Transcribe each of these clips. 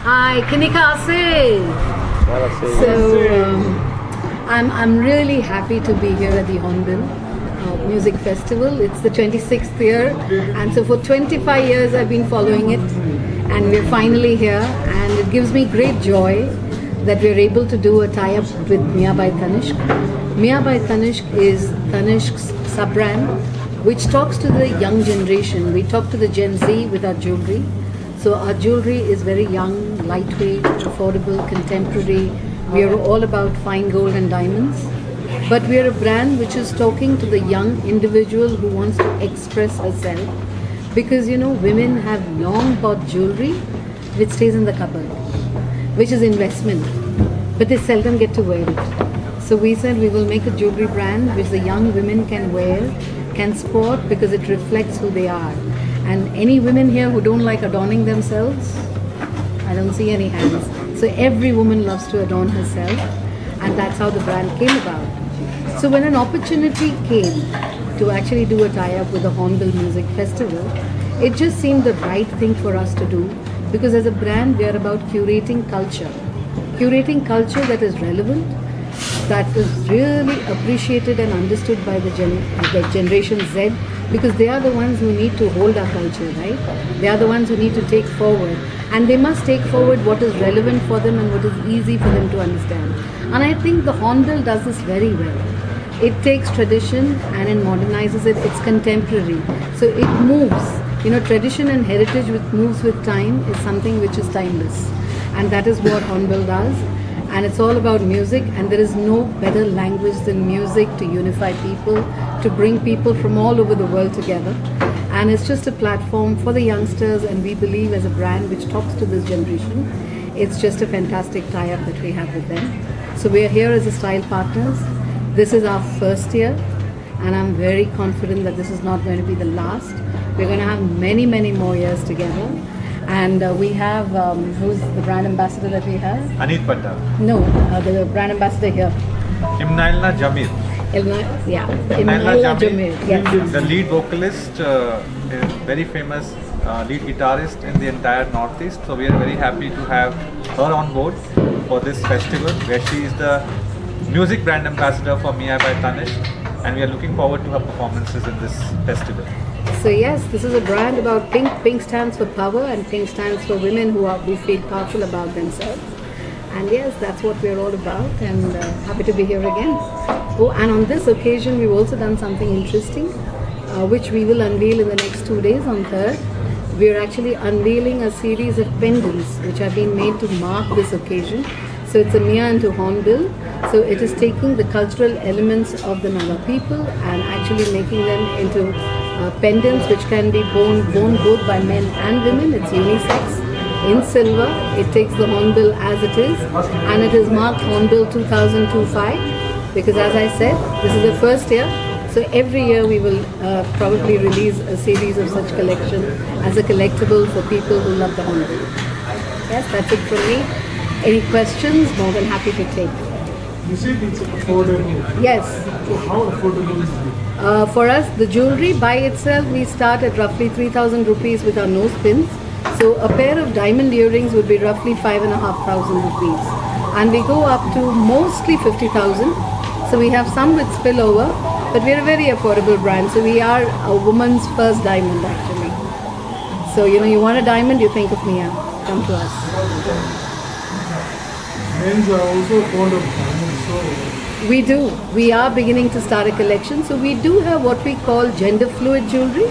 Hi, Kinikase. I'm really happy to be here at the Hornbill Music Festival. It's the 26th year, and so for 25 years I've been following it, and we're finally here, and it gives me great joy that we're able to do a tie-up with Mia by Tanishq. Mia by Tanishq is Tanishq's sub-brand, which talks to the young generation. We talk to the Gen Z with our jewelry. So our jewelry is very young, lightweight, affordable, contemporary. We are all about fine gold and diamonds. But we are a brand which is talking to the young individual who wants to express herself. Because women have long bought jewelry which stays in the cupboard, which is investment, but they seldom get to wear it. So we said we will make a jewelry brand which the young women can wear, can sport, because it reflects who they are. And any women here who don't like adorning themselves, I don't see any hands. So every woman loves to adorn herself, and that's how the brand came about. So when an opportunity came to actually do a tie-up with the Hornbill Music Festival, it just seemed the right thing for us to do, because as a brand we are about curating culture that is relevant, that is really appreciated and understood by the Generation Z, because they are the ones who need to hold our culture, right? They are the ones who need to take forward, and they must take forward what is relevant for them and what is easy for them to understand. And I think the Hornbill does this very well. It takes tradition and it modernizes it. It's contemporary, so it moves. Tradition and heritage which moves with time is something which is timeless, and that is what Hornbill does. And it's all about music, and there is no better language than music to unify people, to bring people from all over the world together. And it's just a platform for the youngsters, and we believe as a brand which talks to this generation, it's just a fantastic tie-up that we have with them. So we are here as a style partners. This is our first year, and I'm very confident that this is not going to be the last. We're going to have many, many more years together. And we have, who's the brand ambassador that we have? Anit Patta. No, the brand ambassador here. Imnailna Jamil. Imnailna Jamil. Yes. The lead vocalist, is very famous lead guitarist in the entire Northeast. So we are very happy to have her on board for this festival, where she is the music brand ambassador for Mia by Tanishq, and we are looking forward to her performances in this festival. So yes, this is a brand about pink. Pink stands for power, and pink stands for women who feel powerful about themselves. And yes, that's what we're all about, and happy to be here again. Oh, and on this occasion, we've also done something interesting, which we will unveil in the next 2 days on 3rd. We're actually unveiling a series of pendants which have been made to mark this occasion. So it's a Mia into Hornbill. So it is taking the cultural elements of the Naga people and actually making them into pendants which can be worn both by men and women. It's unisex, in silver. It takes the Hornbill as it is, and it is marked Hornbill 2025, because as I said, this is the first year. So every year we will probably release a series of such collection as a collectible for people who love the Hornbill. Yes, that's it from me. Any questions? More than happy to take. You said it's affordable. Yes. So how affordable is it? For us, the jewelry by itself, we start at roughly 3,000 rupees with our nose pins. So a pair of diamond earrings would be roughly 5,500 rupees. And we go up to mostly 50,000. So we have some with spillover, but we're a very affordable brand. So we are a woman's first diamond actually. So you want a diamond, you think of Mia. Come to us. Men's are also fond of diamonds, so We do. We are beginning to start a collection. So we do have what we call gender fluid jewelry.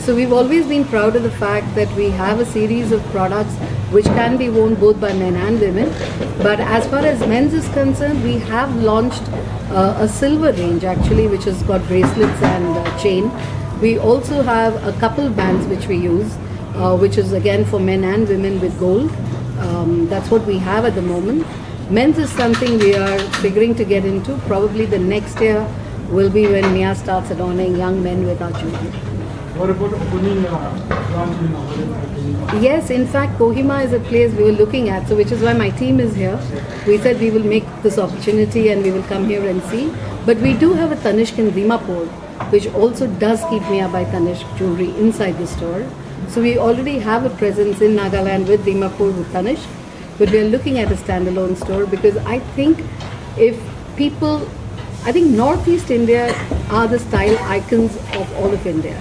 So we've always been proud of the fact that we have a series of products which can be worn both by men and women. But as far as men's is concerned, we have launched a silver range actually, which has got bracelets and chain. We also have a couple bands which we use, which is again for men and women with gold. That's what we have at the moment. Men's is something we are figuring to get into. Probably the next year will be when Mia starts adorning young men with our jewelry. what about opening Yes, in fact, Kohima is a place we were looking at, so which is why my team is here. We said we will make this opportunity and we will come here and see. But we do have a Tanishq in Dimapur, which also does keep Mia by Tanishq jewelry inside the store. So we already have a presence in Nagaland with Dimapur with Tanishq. but we are looking at a standalone store because I think if people, I think Northeast India are the style icons of all of India.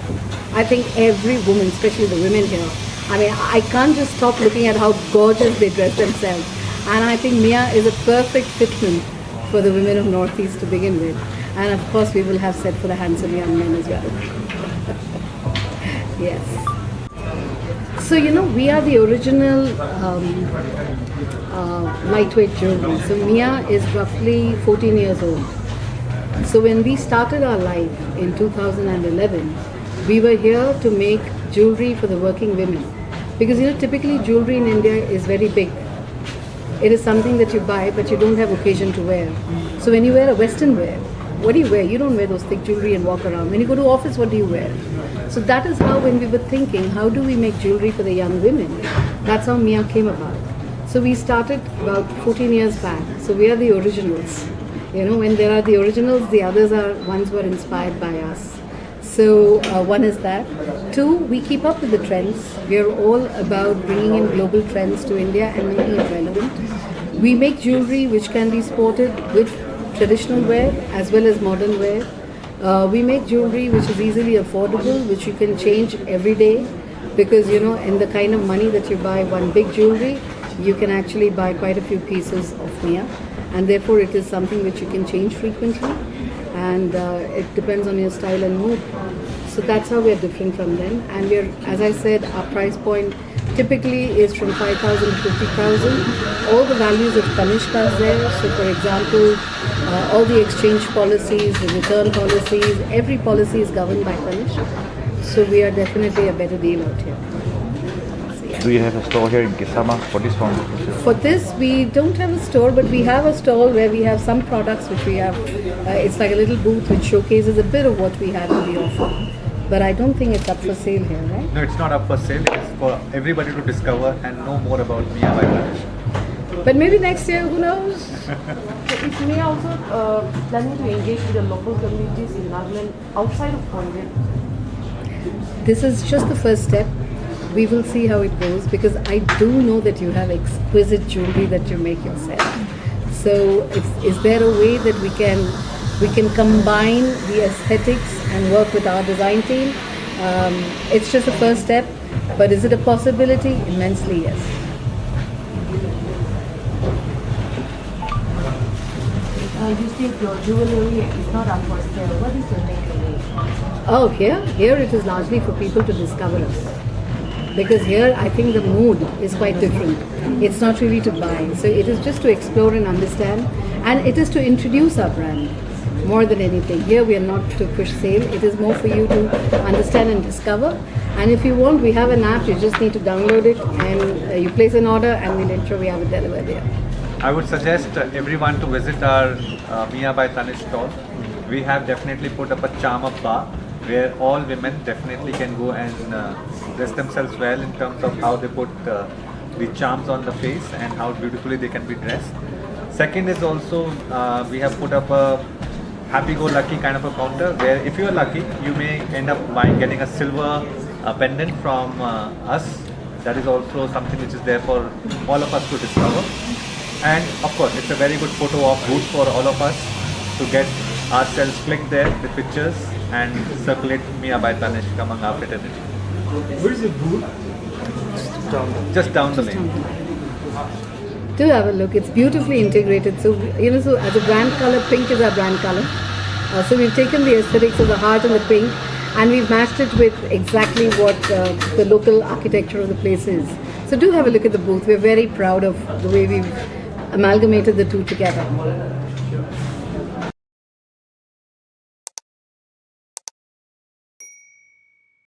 I think every woman, especially the women here, I mean, I can't just stop looking at how gorgeous they dress themselves. And I think Mia is a perfect fitment for the women of Northeast to begin with. And of course, we will have set for the handsome young men as well. Yes. So, you know, we are the original lightweight jewelry. So Mia is roughly 14 years old. So when we started our life in 2011, we were here to make jewelry for the working women. Because, you know, typically jewelry in India is very big. It is something that you buy, but you don't have occasion to wear. So when you wear a Western wear, what do you wear? You don't wear those thick jewelry and walk around. When you go to office, what do you wear? So that is how, when we were thinking, how do we make jewelry for the young women? That's how Mia came about. So we started about 14 years back. So we are the originals. You know, when there are the originals, the others are ones who are inspired by us. So one is that. Two, we keep up with the trends. We are all about bringing in global trends to India and making it relevant. We make jewelry which can be sported with traditional wear as well as modern wear. We make jewelry which is easily affordable, which you can change every day, because, you know, in the kind of money that you buy one big jewelry, you can actually buy quite a few pieces of Mia, and therefore it is something which you can change frequently, and it depends on your style and mood. So that's how we are different from them. And we are, as I said, our price point typically is from 5,000 to 50,000. All the values of Tanishq are there. So for example, all the exchange policies, the return policies, every policy is governed by Tanishq. So we are definitely a better deal out here. So, yeah. Do you have a store here in Kisama for this one? For this, we don't have a store, but we have a stall where we have some products which we have. It's like a little booth which showcases a bit of what we have to be offered. But I don't think it's up for sale here, right? No, it's not up for sale. It's for everybody to discover and know more about Mia by Tanishq. But maybe next year, who knows? Is Mia also planning to engage with the local communities in Nagaland outside of Hornbill? This is just the first step. We will see how it goes, because I do know that you have exquisite jewelry that you make yourself. So is there a way that we can combine the aesthetics and work with our design team? It's just a first step, but is it a possibility? Immensely, yes. You think your jewelry is not up for sale. What is your takeaway? Oh, here it is largely for people to discover us. Because here I think the mood is quite different. It's not really to buy. So it is just to explore and understand, and it is to introduce our brand more than anything. Here we are not to push sale. It is more for you to understand and discover. And if you want, we have an app. You just need to download it, and you place an order, and we'll ensure we have it delivered here. I would suggest everyone to visit our Mia by Tanishq stall. We have definitely put up a charm up bar where all women definitely can go and dress themselves well in terms of how they put the charms on the face and how beautifully they can be dressed. Second is also we have put up a happy-go-lucky kind of a counter where if you are lucky, you may end up getting a silver pendant from us. That is also something which is there for all of us to discover. And of course, it's a very good photo op booth for all of us to get ourselves clicked there with pictures and circulate Mia by Tanishq among our fraternity. Where is the booth? Just down the lane. Do have a look. It's beautifully integrated. So, you know, so as a brand color, pink is our brand color. So we've taken the aesthetics of the heart and the pink, and we've matched it with exactly what the local architecture of the place is. So do have a look at the booth. We're very proud of the way we've amalgamated the two together.